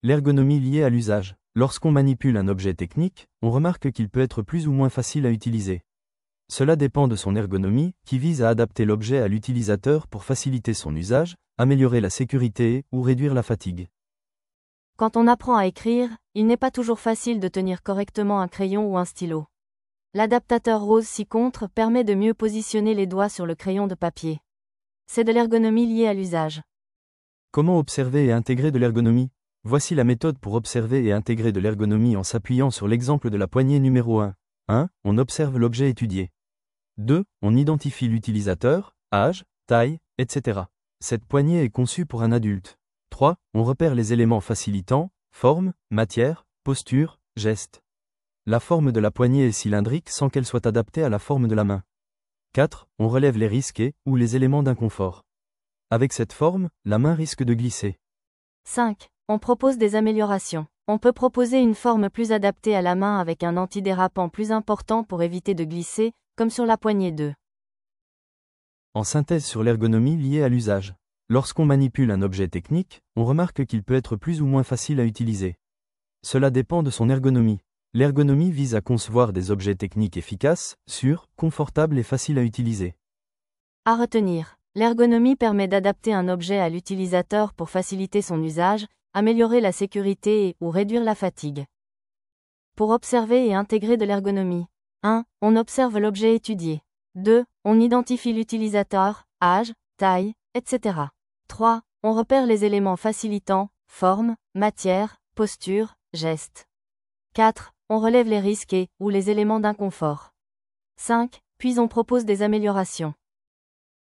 L'ergonomie liée à l'usage. Lorsqu'on manipule un objet technique, on remarque qu'il peut être plus ou moins facile à utiliser. Cela dépend de son ergonomie, qui vise à adapter l'objet à l'utilisateur pour faciliter son usage, améliorer la sécurité ou réduire la fatigue. Quand on apprend à écrire, il n'est pas toujours facile de tenir correctement un crayon ou un stylo. L'adaptateur rose ci-contre permet de mieux positionner les doigts sur le crayon de papier. C'est de l'ergonomie liée à l'usage. Comment observer et intégrer de l'ergonomie? Voici la méthode pour observer et intégrer de l'ergonomie en s'appuyant sur l'exemple de la poignée numéro 1. 1. On observe l'objet étudié. 2. On identifie l'utilisateur, âge, taille, etc. Cette poignée est conçue pour un adulte. 3. On repère les éléments facilitants, forme, matière, posture, geste. La forme de la poignée est cylindrique sans qu'elle soit adaptée à la forme de la main. 4. On relève les risques ou les éléments d'inconfort. Avec cette forme, la main risque de glisser. 5. On propose des améliorations. On peut proposer une forme plus adaptée à la main avec un antidérapant plus important pour éviter de glisser, comme sur la poignée 2. En synthèse sur l'ergonomie liée à l'usage. Lorsqu'on manipule un objet technique, on remarque qu'il peut être plus ou moins facile à utiliser. Cela dépend de son ergonomie. L'ergonomie vise à concevoir des objets techniques efficaces, sûrs, confortables et faciles à utiliser. À retenir, l'ergonomie permet d'adapter un objet à l'utilisateur pour faciliter son usage, améliorer la sécurité ou réduire la fatigue. Pour observer et intégrer de l'ergonomie. 1. On observe l'objet étudié. 2. On identifie l'utilisateur, âge, taille, etc. 3. On repère les éléments facilitants, forme, matière, posture, geste. 4. On relève les risques ou les éléments d'inconfort. 5. Puis on propose des améliorations.